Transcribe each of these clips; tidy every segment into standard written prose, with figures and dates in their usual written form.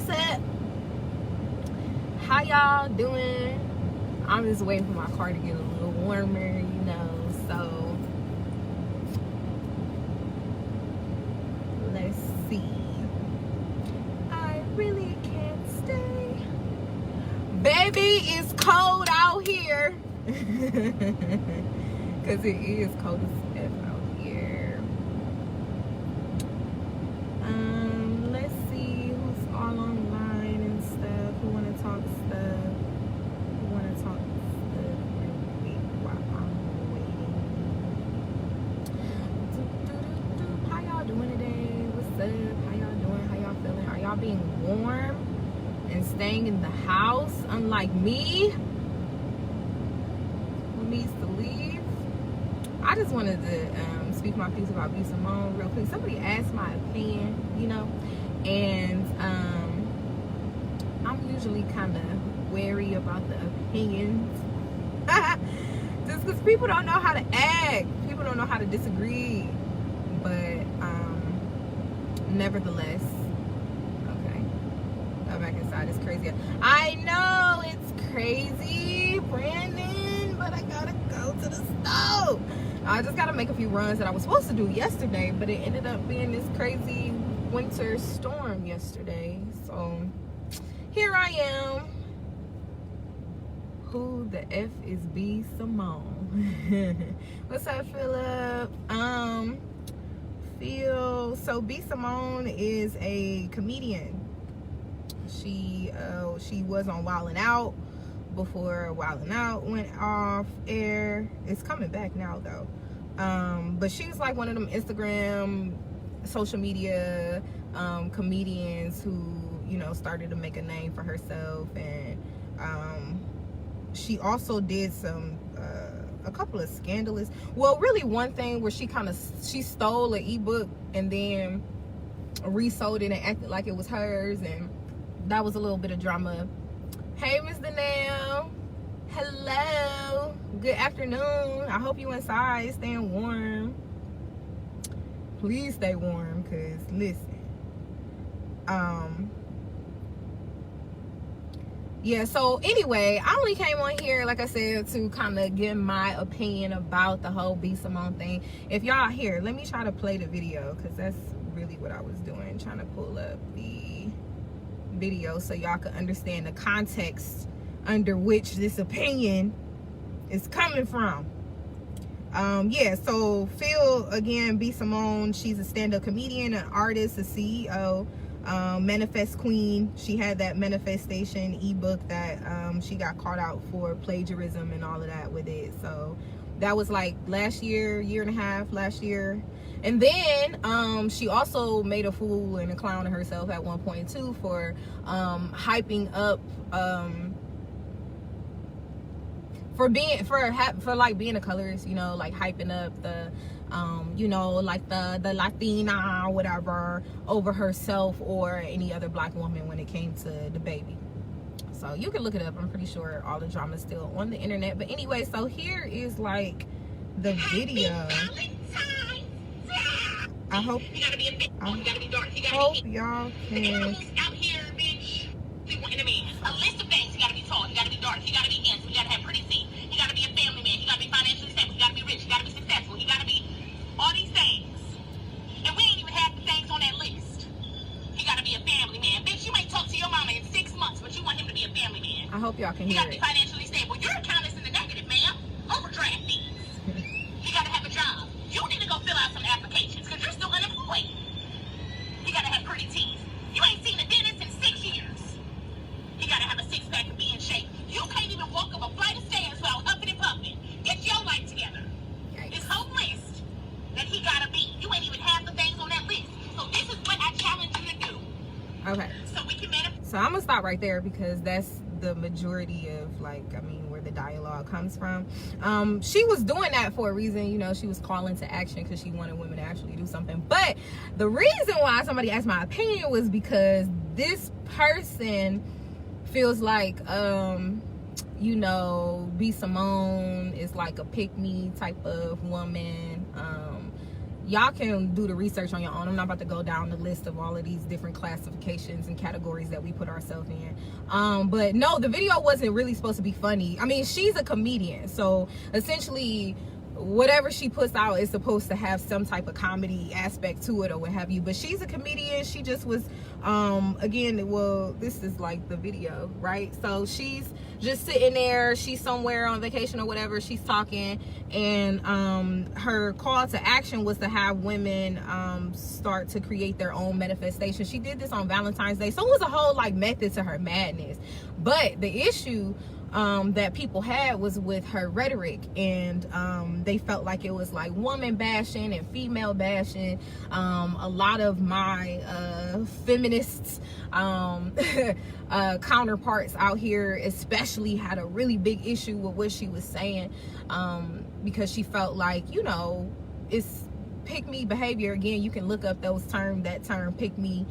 What's up? How y'all doing? I'm just waiting for my car to get a little warmer, you know, so let's see. I really can't stay. Baby, it's cold out here. Because it is cold as F out here. Let's see who's all online and stuff. Who want to talk stuff? Who want to talk stuff real quick while I'm waiting? How y'all doing today? What's up? How y'all doing? How y'all feeling? Are y'all being warm and staying in the house, unlike me, who needs to leave? I just wanted to speak my piece about B. Simone real quick. Somebody asked my opinion, you know, and I'm usually kind of wary about the opinions. Just because people don't know how to act. People don't know how to disagree. But nevertheless, okay, go back inside. It's crazy. I know it's crazy, Brandon, but I gotta go to the stove. I just gotta make a few runs that I was supposed to do yesterday, but it ended up being this crazy winter storm yesterday. So here I am. Who the F is B. Simone? What's up, Philip? So B. Simone is a comedian. She was on Wildin' Out before Wildin' Out went off air. It's coming back now though. But she's like one of them Instagram, social media comedians who, you know, started to make a name for herself. And she also did a couple of scandalous, well, really one thing where she stole an ebook and then resold it and acted like it was hers, and that was a little bit of drama. Hey, Miss Danelle. Hello. Good afternoon. I hope you inside, staying warm. Please stay warm, because listen. Yeah, so anyway, I only came on here, like I said, to kind of give my opinion about the whole B. Simone thing. If y'all here, let me try to play the video, because that's really what I was doing, trying to pull up the video so y'all can understand the context under which this opinion is coming from. Yeah, so Phil, again, B. Simone, she's a stand-up comedian, an artist, a CEO, manifest queen. She had that manifestation ebook that she got caught out for plagiarism and all of that with it. So that was like last year and a half last year. And then she also made a fool and a clown of herself at one point too for hyping up for like being a colorist, you know, like hyping up the you know, like the Latina or whatever over herself or any other black woman when it came to the baby. So you can look it up. I'm pretty sure all the drama is still on the internet. But anyway, so here is like the video. I hope y'all can. Out here, bitch. A list of things. You gotta be tall. You gotta be dark. You gotta be handsome. You gotta have pretty teeth. You gotta be a family man. You gotta be financially stable. You gotta be rich. You gotta be successful. You gotta be all these things. And we ain't even had the things on that list. You gotta be a family man. Bitch, you ain't talked to your mama in 6 months, but you want him to be a family man. I hope y'all can hear it. You gotta be financially stable. Your account is in the negative, ma'am. Overdraft fees. You gotta have a job. You need to go fill out some applications because you're still unemployed. You gotta have pretty teeth. You ain't seen a dentist in 6 years. You gotta have a six-pack and be in shape. You can't even walk up a flight of stairs without upping and puffing. Get your life together. Yikes. This whole list that he gotta be. You ain't even have the things on that list. So this is what I challenge you to do. Okay. So we can manifest. So I'm gonna stop right there because that's the majority of, like, I mean, where the dialogue comes from. She was doing that for a reason, you know. She was calling to action because she wanted women to actually do something. But the reason why somebody asked my opinion was because this person feels like you know, B. Simone is like a pick-me type of woman. y'all can do the research on your own. I'm not about to go down the list of all of these different classifications and categories that we put ourselves in. But no, the video wasn't really supposed to be funny. I mean, she's a comedian, so essentially whatever she puts out is supposed to have some type of comedy aspect to it or what have you. But she's a comedian. She just was again, well, this is like the video, right? So she's just sitting there, she's somewhere on vacation or whatever, she's talking, and her call to action was to have women start to create their own manifestation. She did this on Valentine's Day, so it was a whole like method to her madness. But the issue that people had was with her rhetoric, and they felt like it was like woman bashing and female bashing. A lot of my feminists counterparts out here especially had a really big issue with what she was saying, because she felt like, you know, it's pick me behavior. Again, you can look up that term pick me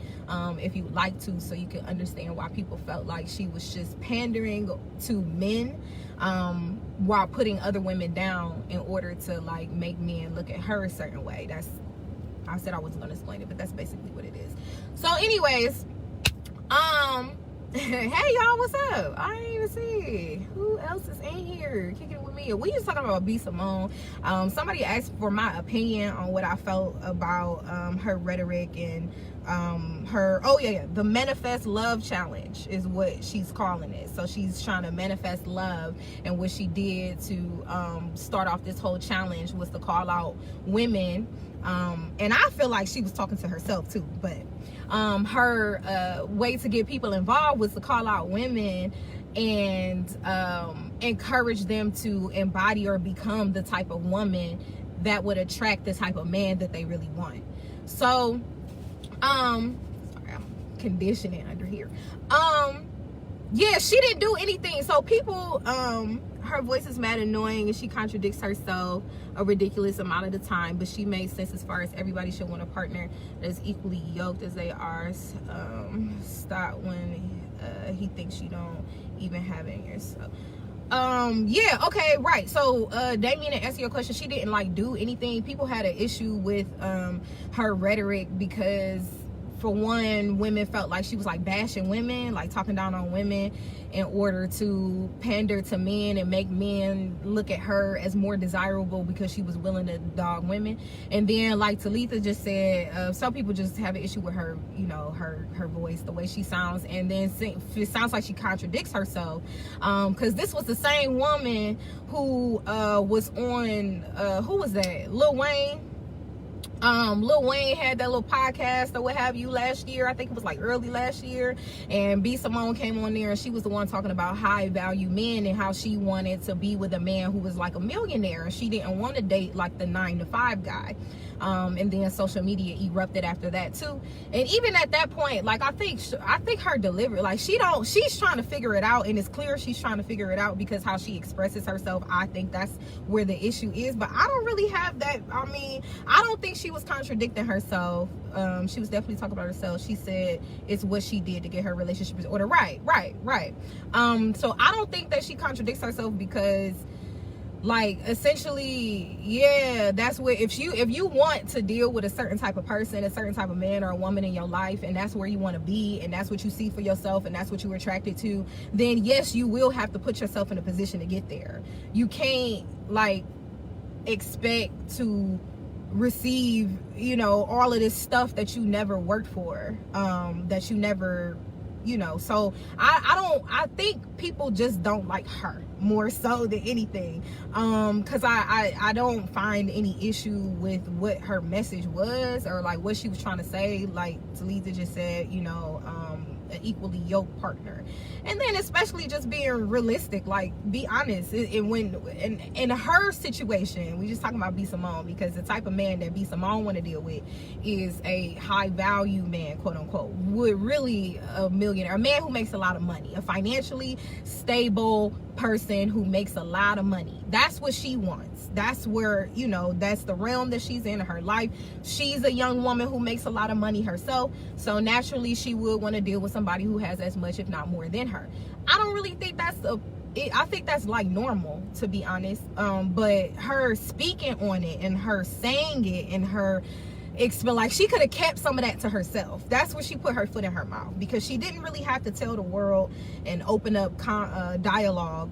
if you would like to, so you can understand why people felt like she was just pandering to men while putting other women down in order to like make men look at her a certain way. I said I wasn't going to explain it, but that's basically what it is. So anyways, hey y'all, what's up? I didn't even see who else is in here kicking it with me. We just talking about B. Simone. Somebody asked for my opinion on what I felt about her rhetoric and her, the manifest love challenge is what she's calling it. So she's trying to manifest love, and what she did to start off this whole challenge was to call out women, and I feel like she was talking to herself too, but her way to get people involved was to call out women and encourage them to embody or become the type of woman that would attract the type of man that they really want. So sorry, I'm conditioning under here. Yeah, she didn't do anything. So people, her voice is mad annoying, and she contradicts herself a ridiculous amount of the time, but she made sense as far as everybody should want a partner that's equally yoked as they are. Stop when he thinks you don't even have it in yourself. Yeah, okay, right. So Damien, to answer your question, she didn't like do anything. People had an issue with her rhetoric because, for one, women felt like she was like bashing women, like talking down on women in order to pander to men and make men look at her as more desirable because she was willing to dog women. And then, like Talitha just said, some people just have an issue with her, you know, her voice, the way she sounds, and then it sounds like she contradicts herself, because this was the same woman who was on who was that, Lil Wayne. Lil Wayne had that little podcast or what have you last year. I think it was like early last year, and B. Simone came on there, and she was the one talking about high value men and how she wanted to be with a man who was like a millionaire, and she didn't want to date like the 9-to-5 guy. And then social media erupted after that too. And even at that point, like I think her delivery, like she's trying to figure it out, and it's clear she's trying to figure it out because how she expresses herself. I think that's where the issue is, but I don't really have that. I mean, I don't think she was contradicting herself. She was definitely talking about herself. She said it's what she did to get her relationship in order. Right. So I don't think that she contradicts herself, because like essentially, yeah, that's where if you want to deal with a certain type of person, a certain type of man or a woman in your life, and that's where you want to be, and that's what you see for yourself, and that's what you're attracted to, then yes, you will have to put yourself in a position to get there. You can't like expect to receive, you know, all of this stuff that you never worked for, that you never, you know. So I think people just don't like her more so than anything, because I don't find any issue with what her message was or like what she was trying to say. Like Talitha just said, you know, an equally yoked partner, and then especially just being realistic, like be honest. And when in her situation, we just talking about B. Simone, because the type of man that B. Simone want to deal with is a high value man, quote unquote, would really a millionaire, a man who makes a lot of money, a financially stable person who makes a lot of money. That's what she wants. That's where, you know, that's the realm that she's in her life. She's a young woman who makes a lot of money herself, so naturally she would want to deal with somebody who has as much, if not more, than her. I don't really think that's a I think that's like normal, to be honest. But her speaking on it and her saying it and her like, she could have kept some of that to herself. That's where she put her foot in her mouth, because she didn't really have to tell the world and open up dialogue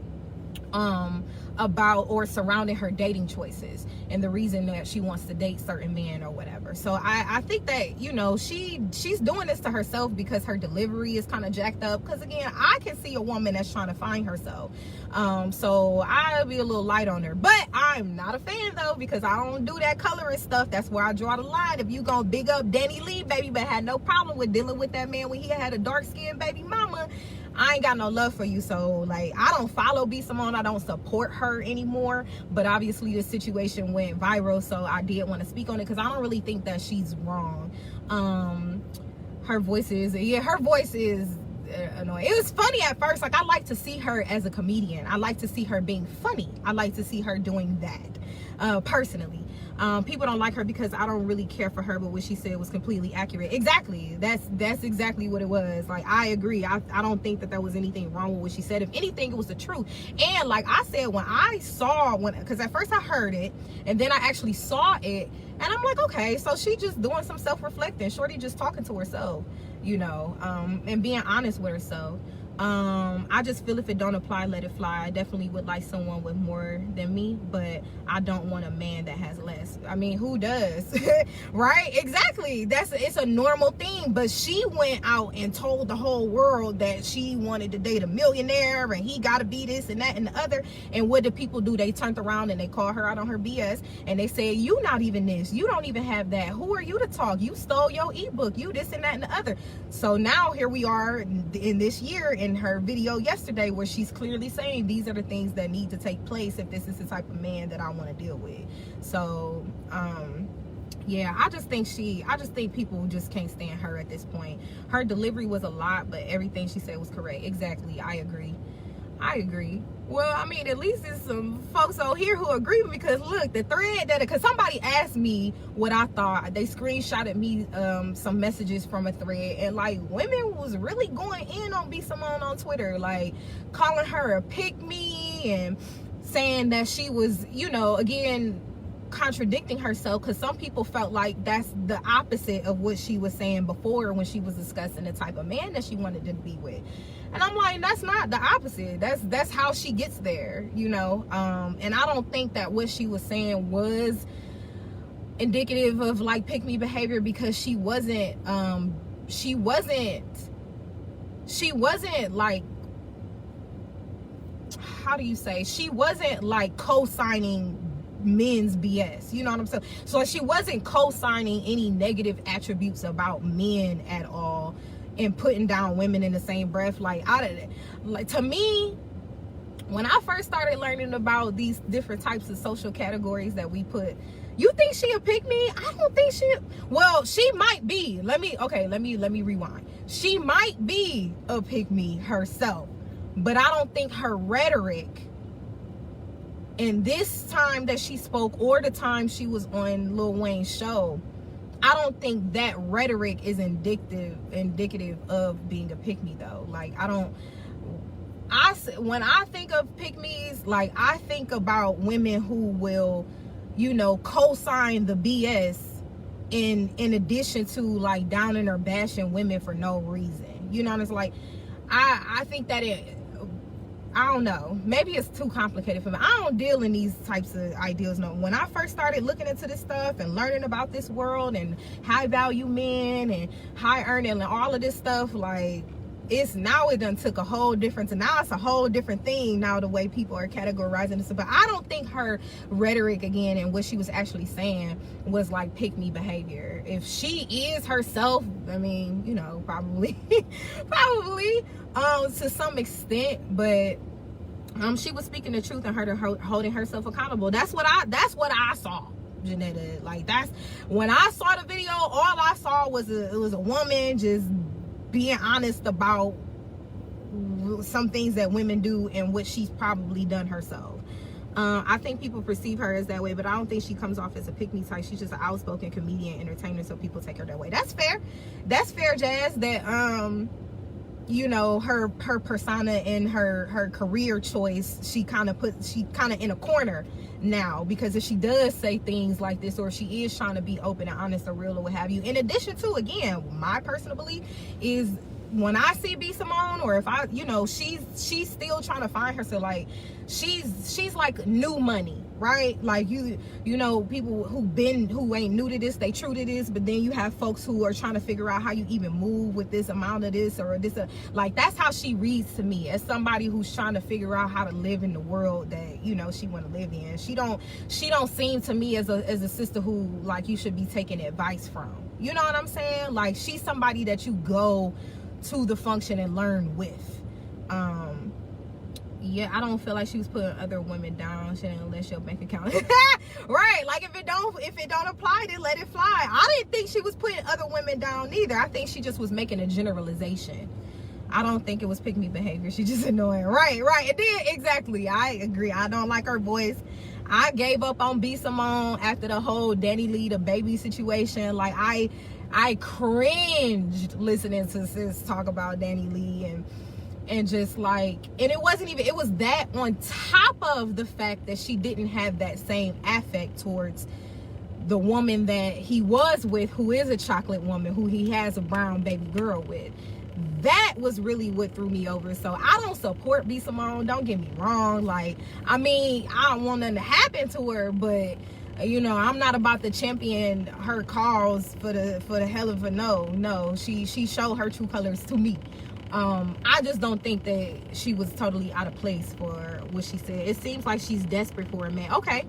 about or surrounding her dating choices and the reason that she wants to date certain men or whatever. So I think that, you know, she's doing this to herself because her delivery is kind of jacked up. Because again, I can see a woman that's trying to find herself. So I'll be a little light on her, but I'm not a fan though, because I don't do that coloring stuff. That's where I draw the line. If you gonna big up Danny Lee, baby, but had no problem with dealing with that man when he had a dark-skinned baby mama, I ain't got no love for you. So like, I don't follow B. Simone. I don't support her anymore, but obviously the situation went viral, so I did want to speak on it, because I don't really think that she's wrong. Her voice is annoying. It was funny at first. Like, I like to see her as a comedian. I like to see her being funny. I like to see her doing that, personally. People don't like her because I don't really care for her, but what she said was completely accurate. Exactly. That's exactly what it was. Like, I agree. I don't think that there was anything wrong with what she said. If anything, it was the truth. And like I said, because at first I heard it and then I actually saw it, and I'm like, okay, so she just doing some self-reflecting. Shorty just talking to herself, you know, and being honest with herself. I just feel if it don't apply, let it fly. I definitely would like someone with more than me, but I don't want a man that has less. I mean, who does? Right? Exactly. It's a normal thing. But she went out and told the whole world that she wanted to date a millionaire and he gotta be this and that and the other. And what did people do? They turned around and they called her out on her BS, and they said, you not even this, you don't even have that, who are you to talk, you stole your ebook, you this and that and the other. So now here we are in this year, in her video yesterday, where she's clearly saying these are the things that need to take place if this is the type of man that I want to deal with. So yeah, I just think people just can't stand her at this point. Her delivery was a lot, but everything she said was correct. Exactly. I agree. Well, I mean, at least there's some folks out here who agree with me, because look, the thread because somebody asked me what I thought. They screenshotted me some messages from a thread, and like, women was really going in on B. Simone on Twitter, like calling her a pick-me and saying that she was, you know, again, contradicting herself, because some people felt like that's the opposite of what she was saying before when she was discussing the type of man that she wanted to be with. And I'm like, that's not the opposite. That's how she gets there, you know. And I don't think that what she was saying was indicative of like pick-me behavior, because she wasn't like, how do you say, she wasn't like co-signing men's BS, you know what I'm saying? So she wasn't co-signing any negative attributes about men at all and putting down women in the same breath. Like to me, when I first started learning about these different types of social categories that we put, you think she a pick me? I don't think well, she might be. Let me rewind. She might be a pick me herself, but I don't think her rhetoric in this time that she spoke, or the time she was on Lil Wayne's show, I don't think that rhetoric is indicative of being a pick-me though. Like, when I think of pick-me's, like, I think about women who will, you know, co-sign the BS in addition to like downing or bashing women for no reason. You know what I'm saying? Like, I think that I don't know, maybe it's too complicated for me. I don't deal in these types of ideals. No, when I first started looking into this stuff and learning about this world and high value men and high earning and all of this stuff, like, it done took a whole difference, and now it's a whole different thing now, the way people are categorizing this. But I don't think her rhetoric, again, and what she was actually saying was like pick me behavior. If she is herself, I mean, you know, probably to some extent, but she was speaking the truth and holding herself accountable. That's what I saw, Janetta. Like, that's when I saw the video, all I saw was it was a woman just being honest about some things that women do and what she's probably done herself. I think people perceive her as that way, but I don't think she comes off as a pick-me type. She's just an outspoken comedian, entertainer, so people take her that way. That's fair, Jazz. That you know, her persona and her career choice, she kind of in a corner now, because if she does say things like this, or she is trying to be open and honest or real or what have you, in addition to, again, my personal belief is, when I see B Simone, or if I, you know, she's still trying to find herself. Like, she's like new money, right? Like, you know, people who ain't new to this, they true to this, but then you have folks who are trying to figure out how you even move with this amount of this or this, like, that's how she reads to me, as somebody who's trying to figure out how to live in the world that, you know, she want to live in. She don't seem to me as a sister who, like, you should be taking advice from, you know what I'm saying? Like, she's somebody that you go to the function and learn with. Yeah, I don't feel like she was putting other women down. She didn't let your bank account. Right, like, if it don't apply, then let it fly. I didn't think she was putting other women down either. I think she just was making a generalization. I don't think it was pick me behavior. She just annoying. Right. And then, exactly, I agree. I don't like her voice. I gave up on B Simone after the whole Danny Lee the baby situation. Like, I cringed listening to sis talk about Danny Lee, and just like, and it wasn't even, it was that on top of the fact that she didn't have that same affect towards the woman that he was with, who is a chocolate woman, who he has a brown baby girl with. That was really what threw me over. So I don't support B Simone, don't get me wrong. Like, I mean, I don't want nothing to happen to her, but, you know, I'm not about to champion her cause for the hell of a no. She showed her true colors to me. I just don't think that she was totally out of place for what she said. It seems like she's desperate for a man. Okay,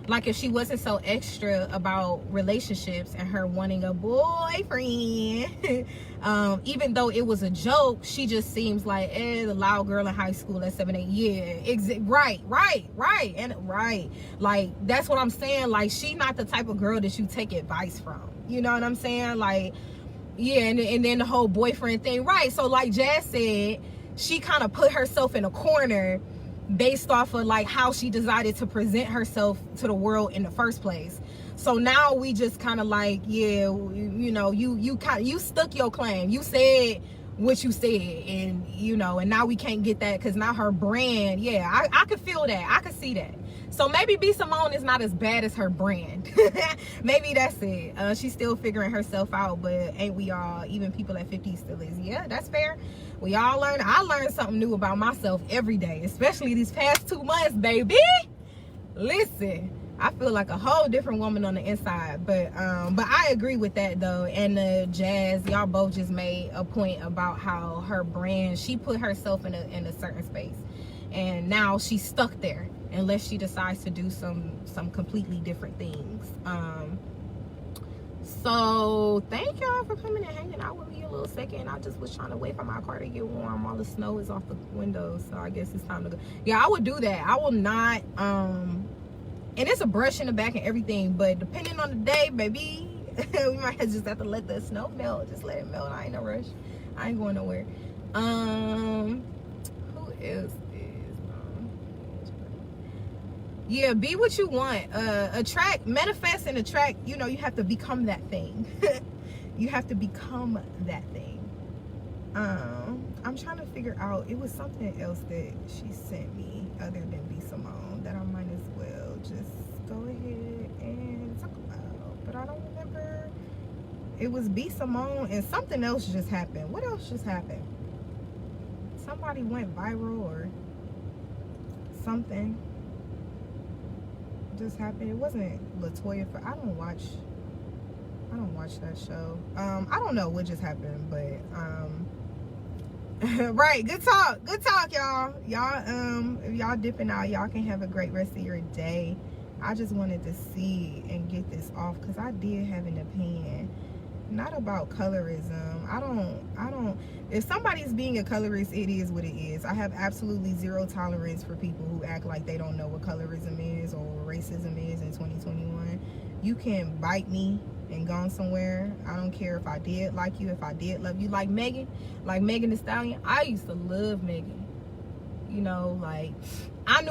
like, if she wasn't so extra about relationships and her wanting a boyfriend, even though it was a joke, she just seems like the loud girl in high school at 7, 8. Yeah, right, and right. Like, that's what I'm saying. Like, she not the type of girl that you take advice from. You know what I'm saying? Like, yeah, and then the whole boyfriend thing, right? So, like Jazz said, she kind of put herself in a corner based off of, like, how she decided to present herself to the world in the first place. So now we just kind of like, yeah, you know, you stuck your claim. You said what you said, and, you know, and now we can't get that, because now her brand, yeah, I could feel that. I could see that. So maybe B Simone is not as bad as her brand. Maybe that's it. She's still figuring herself out, but ain't we all? Even people at 50 still is. Yeah, that's fair. We all learn. I learn something new about myself every day, especially these past 2 months, baby. Listen, I feel like a whole different woman on the inside. But I agree with that, though. And Jazz, y'all both just made a point about how her brand, she put herself in a certain space, and now she's stuck there unless she decides to do some completely different things. So thank y'all for coming and hanging out with me a little second. I just was trying to wait for my car to get warm. All the snow is off the windows, so I guess it's time to go. Yeah, I would do that. I will not and it's a brush in the back and everything, but depending on the day, baby, we might just have to let the snow melt. Just let it melt. I ain't no rush. I ain't going nowhere. Who else? Yeah, be what you want. Attract, manifest and attract. You know, you have to become that thing. You have to become that thing. I'm trying to figure out, it was something else that she sent me other than B Simone that I might as well just go ahead and talk about. But I don't remember. It was B Simone and something else just happened. What else just happened? Somebody went viral or something just happened. It wasn't Latoya. I don't watch that show. I don't know what just happened, but right, good talk, y'all. If y'all dipping out, y'all can have a great rest of your day. I just wanted to see and get this off because I did have an opinion, not about colorism. I don't if somebody's being a colorist, it is what it is. I have absolutely zero tolerance for people who act like they don't know what colorism is or what racism is in 2021. You can bite me and gone somewhere. I don't care if I did like you, if I did love you. Like Megan Thee Stallion. I used to love Megan. You know, like, I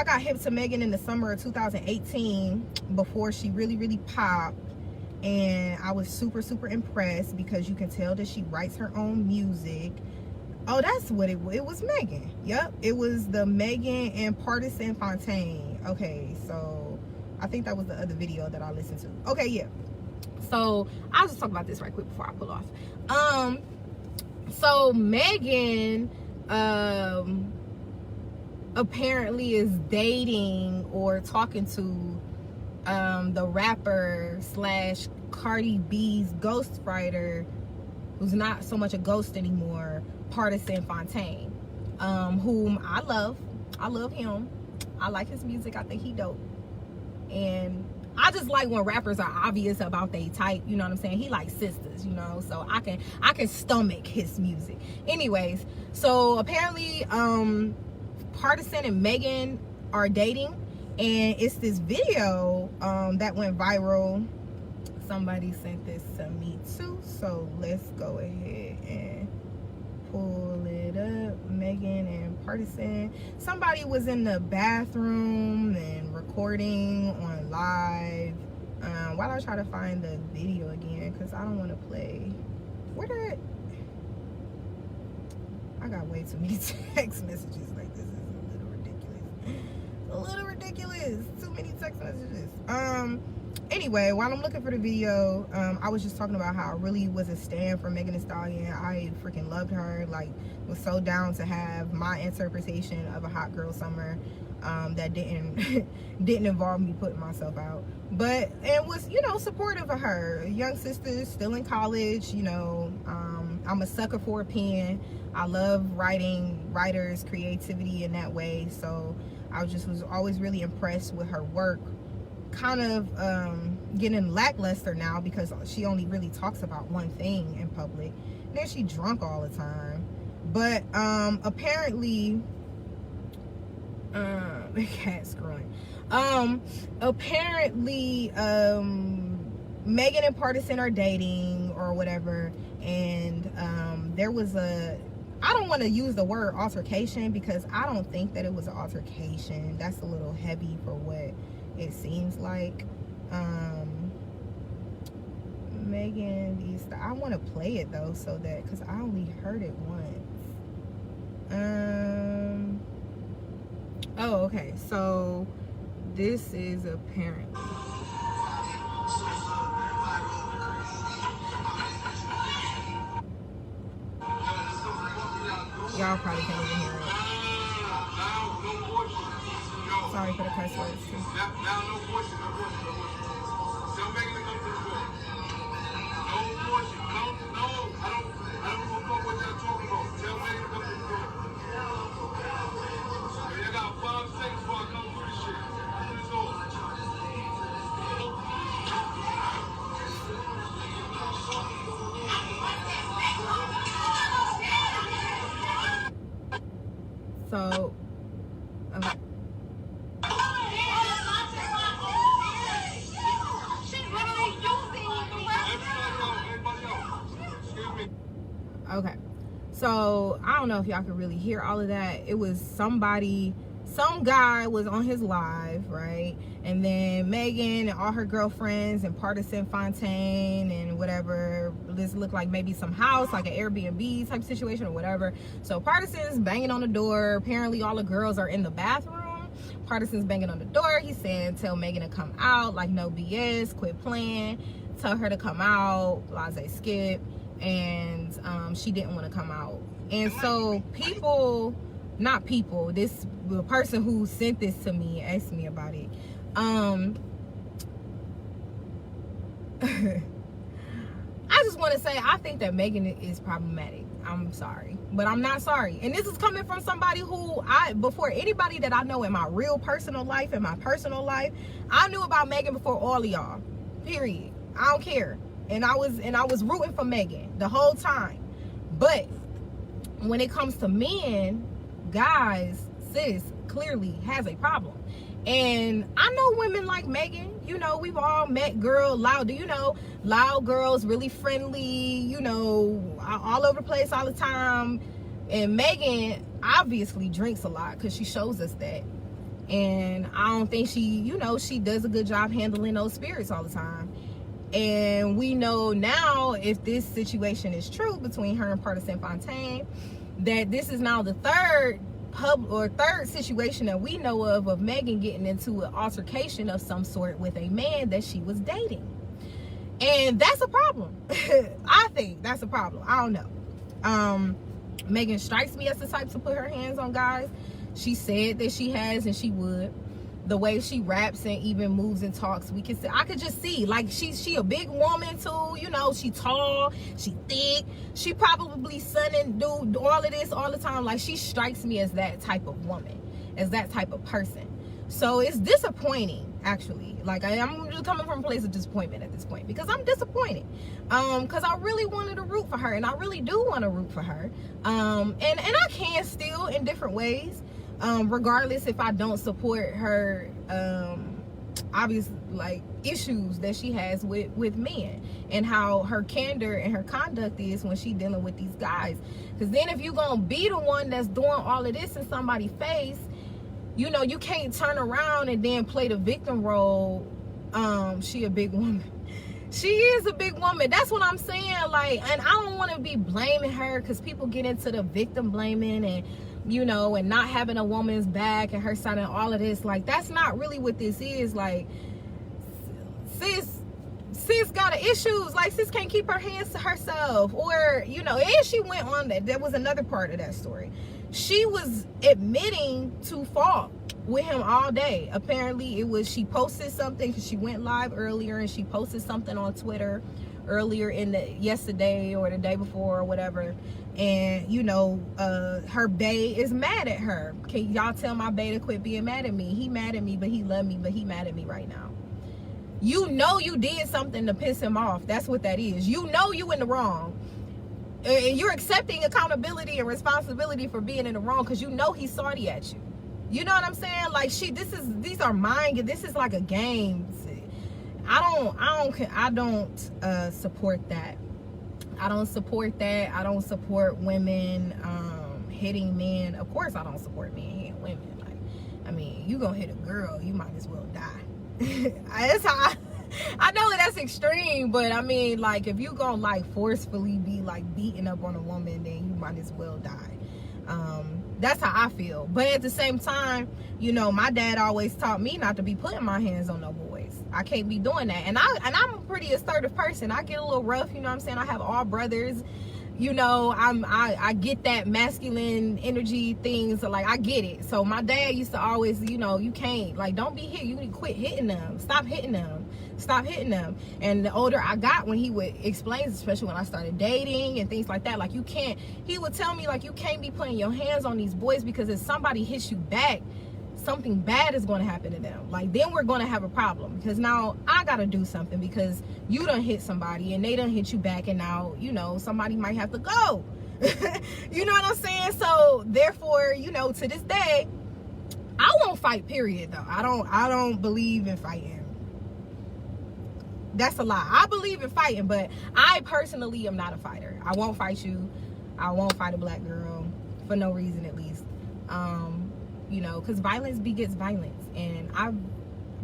got hip to Megan in the summer of 2018 before she really popped. And I was super impressed because you can tell that she writes her own music. Oh, that's what it was. Megan. Yep, it was the Megan and Partisan Fontaine. Okay, so I think that was the other video that I listened to. Okay, yeah. So I'll just talk about this right quick before I pull off. So Megan apparently is dating or talking to the rapper slash Cardi B's ghostwriter, who's not so much a ghost anymore, Partisan Fontaine, whom I love. I love him. I like his music. I think he dope. And I just like when rappers are obvious about they type, you know what I'm saying? He likes sisters, you know, so I can stomach his music. Anyways, so apparently Partisan and Megan are dating, and it's this video that went viral. Somebody sent this to me too, so let's go ahead and pull it up. Megan and Partisan. Somebody was in the bathroom and recording on live. While I try to find the video again, because I don't want to play. I got way too many text messages. Like, this is a little ridiculous. A little ridiculous. Too many text messages. Anyway, while I'm looking for the video, I was just talking about how I really was a stan for Megan Thee Stallion. I freaking loved her. Like, was so down to have my interpretation of a hot girl summer that didn't involve me putting myself out, but it was, you know, supportive of her. Young sister, still in college, you know. I'm a sucker for a pen. I love writers' creativity in that way, so I was always really impressed with her work. Kind of getting lackluster now because she only really talks about one thing in public. And then she drunk all the time. But apparently the cat's growing. Apparently Megan and Partisan are dating or whatever, and there was I don't want to use the word altercation because I don't think that it was an altercation. That's a little heavy for what it seems like. Megan, I want to play it though, so that, because I only heard it once. Oh, okay, so this is apparently, y'all probably can't even hear it. Sorry for the cuss words too. So, okay. Okay, so I don't know if y'all can really hear all of that. It was some guy was on his live, right? And then Megan and all her girlfriends and Partisan Fontaine and whatever, this looked like maybe some house, like an Airbnb type situation or whatever. So Partisan's banging on the door. Apparently all the girls are in the bathroom. Partisan's banging on the door. He's saying, tell Megan to come out, like no BS, quit playing, tell her to come out, blase skip. And she didn't want to come out. And so the person who sent this to me asked me about it. I just want to say, I think that Megan is problematic. I'm sorry, but I'm not sorry. And this is coming from somebody who before anybody that I know in my real personal life, I knew about Megan before all of y'all, period. I don't care. And I was rooting for Megan the whole time. But when it comes to men, guys, sis clearly has a problem. And I know women like Megan. You know, we've all met loud girls, really friendly, you know, all over the place all the time. And Megan obviously drinks a lot because she shows us that. And I don't think she does a good job handling those spirits all the time. And we know now, if this situation is true between her and Partisan Fontaine, that this is now the third situation that we know of Megan getting into an altercation of some sort with a man that she was dating. And that's a problem. I think that's a problem. I don't know. Megan strikes me as the type to put her hands on guys. She said that she has, and she would. The way she raps and even moves and talks, I could just see, like, she a big woman too, you know, she tall, she thick, she probably son and do all of this all the time. Like, she strikes me as that type of woman, as that type of person. So it's disappointing, actually. Like, I'm just coming from a place of disappointment at this point, because I'm disappointed, because I really wanted to root for her, and I really do want to root for her, and I can still in different ways. Regardless if I don't support her obvious like issues that she has with men, and how her candor and her conduct is when she dealing with these guys. Because then if you gonna be the one that's doing all of this in somebody's face, you know, you can't turn around and then play the victim role. She a big woman. She is a big woman. That's what I'm saying. Like, and I don't want to be blaming her, because people get into the victim blaming and, you know, and not having a woman's back and her side and all of this. Like, that's not really what this is. Like, sis got issues. Like, sis can't keep her hands to herself, or, you know. And she went on that was another part of that story. She was admitting to fault with him all day. Apparently it was, she posted something, because she went live earlier, and she posted something on Twitter earlier yesterday or the day before or whatever. And, you know, her bae is mad at her. Can y'all tell my bae to quit being mad at me? He mad at me, but he love me, but he mad at me right now. You know you did something to piss him off. That's what that is. You know you in the wrong. And you're accepting accountability and responsibility for being in the wrong, because you know he's salty at you. You know what I'm saying? Like, these are mind, this is like a game. I don't support that. I don't support that. I don't support women hitting men. Of course I don't support men hitting women. Like, I mean, you gonna hit a girl, you might as well die. That's how I know that's extreme, but I mean, like, if you gonna like forcefully be like beating up on a woman, then you might as well die. That's how I feel. But at the same time, you know, my dad always taught me not to be putting my hands on no boys. I can't be doing that. And I'm a pretty assertive person. I get a little rough, you know what I'm saying? I have all brothers. You know, I get that masculine energy things, so like, I get it. So my dad used to always, you know, you can't, like, don't be hit. You need to quit hitting them. Stop hitting them. Stop hitting them. And the older I got, when he would explain, especially when I started dating and things like that, like, you can't, he would tell me, like, you can't be putting your hands on these boys, because if somebody hits you back, something bad is going to happen to them. Like, then we're going to have a problem, because now I got to do something, because you done hit somebody and they done hit you back, and now, you know, somebody might have to go. You know what I'm saying? So therefore, you know, to this day, I won't fight, period, though. I don't believe in fighting. That's a lie. I believe in fighting, but I personally am not a fighter. I won't fight you. I won't fight a black girl for no reason, at least. You know, because violence begets violence, and I've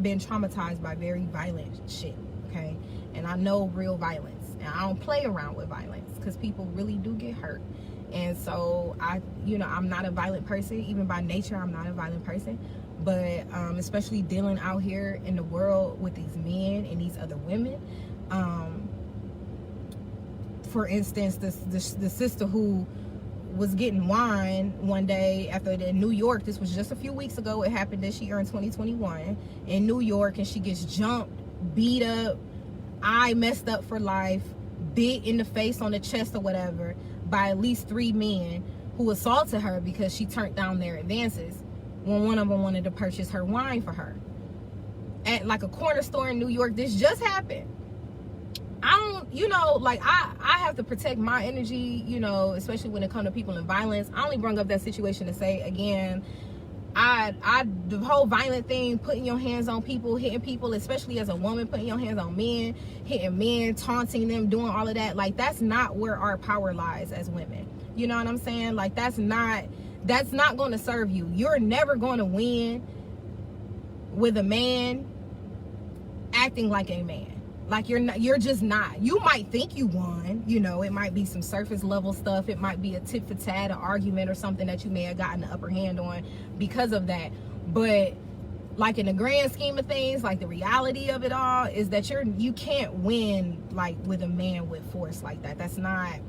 been traumatized by very violent shit, okay? And I know real violence, and I don't play around with violence, because people really do get hurt. And so you know, I'm not a violent person. Even by nature, I'm not a violent person. But especially dealing out here in the world with these men and these other women. For instance, the sister who was getting wine one day after in New York. This was just a few weeks ago. It happened this year in 2021 in New York, and she gets jumped, beat up, eye messed up for life, bit in the face, on the chest or whatever, by at least 3 men who assaulted her because she turned down their advances when one of them wanted to purchase her wine for her at like a corner store in New York. This just happened. I don't, you know, like, I have to protect my energy, you know, especially when it comes to people in violence. I only bring up that situation to say, again, the whole violent thing, putting your hands on people, hitting people, especially as a woman, putting your hands on men, hitting men, taunting them, doing all of that, like, that's not where our power lies as women. You know what I'm saying? Like, that's not going to serve you. You're never going to win with a man acting like a man. Like, you're just not. You might think you won, you know, it might be some surface level stuff, it might be a tit for tat, an argument or something that you may have gotten the upper hand on because of that. But like in the grand scheme of things, like the reality of it all is that you can't win like with a man with force like that. That's not,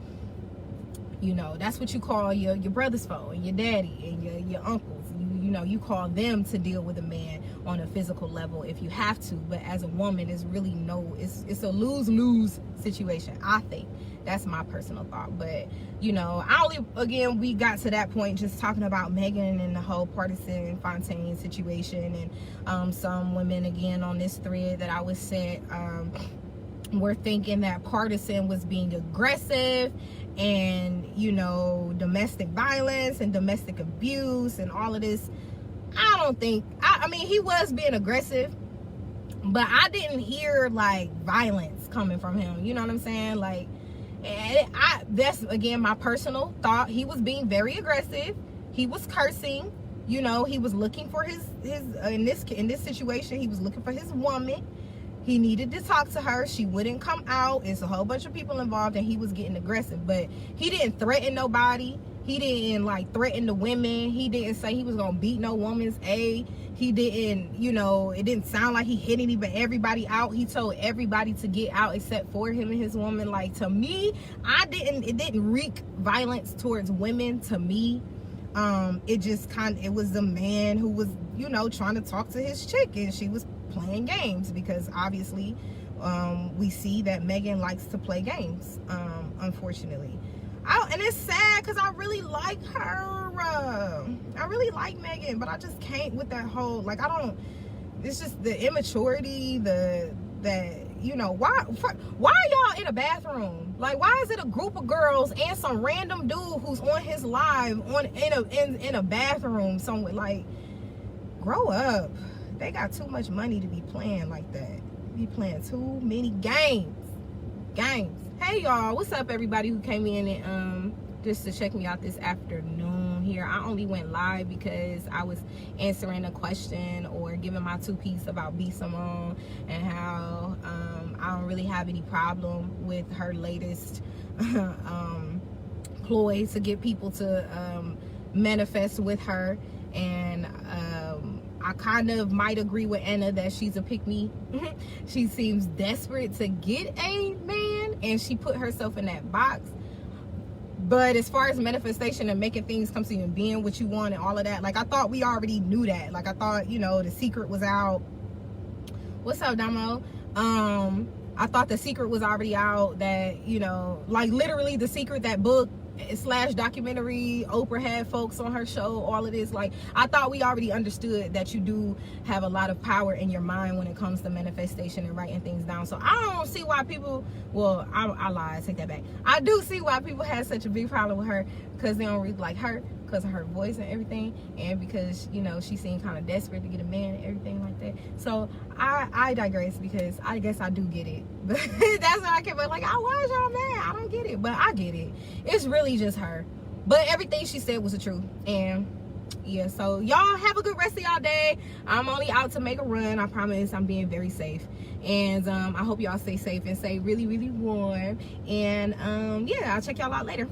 you know, that's what you call your brother's foe and your daddy and your uncles. You know, you call them to deal with a man on a physical level if you have to. But as a woman, it's really it's a lose-lose situation, I think. That's my personal thought. But, you know, we got to that point just talking about Megan and the whole partisan Fontaine situation. And some women, again, on this thread that I was sent, were thinking that partisan was being aggressive and, you know, domestic violence and domestic abuse and all of this. I don't think, I mean, he was being aggressive, but I didn't hear like violence coming from him. You know what I'm saying? Like, and that's again my personal thought. He was being very aggressive. He was cursing. You know, he was looking for his in this situation, he was looking for his woman. He needed to talk to her. She wouldn't come out. It's a whole bunch of people involved, and he was getting aggressive. But he didn't threaten nobody. He didn't like threaten the women. He didn't say he was gonna beat no woman's A. He didn't, you know, it didn't sound like he hit everybody out. He told everybody to get out except for him and his woman. Like, to me, it didn't wreak violence towards women to me. It was a man who was, you know, trying to talk to his chick, and she was playing games because obviously we see that Megan likes to play games, unfortunately. And it's sad because I really like her. I really like Megan, but I just can't with that whole, like, it's just the immaturity, you know, why are y'all in a bathroom? Like, why is it a group of girls and some random dude who's on his live in a bathroom somewhere? Like, grow up. They got too much money to be playing like that. Be playing too many games. Hey y'all, what's up everybody who came in and just to check me out this afternoon here. I only went live because I was answering a question or giving my two-piece about B. Simone and how I don't really have any problem with her latest ploy to get people to manifest with her. And I kind of might agree with Anna that she's a pick-me. She seems desperate to get a man, and she put herself in that box. But as far as manifestation and making things come to you and being what you want and all of that, like, I thought we already knew that. Like, I thought, you know, the secret was out. What's up, Damo? I thought the secret was already out, that, you know, like, literally the secret, that book / documentary, Oprah had folks on her show, all of this. Like, I thought we already understood that you do have a lot of power in your mind when it comes to manifestation and writing things down. So I don't see why people, well, I lied, take that back. I do see why people had such a big problem with her, because they don't really like her because of her voice and everything, and because, you know, she seemed kind of desperate to get a man and everything like that. So I digress, because I guess I do get it. But that's why I kept like, why is y'all mad? I don't get it. But I get it. It's really just her. But everything she said was the truth. And yeah, so y'all have a good rest of y'all day. I'm only out to make a run. I promise I'm being very safe. And I hope y'all stay safe and stay really, really warm. And yeah, I'll check y'all out later.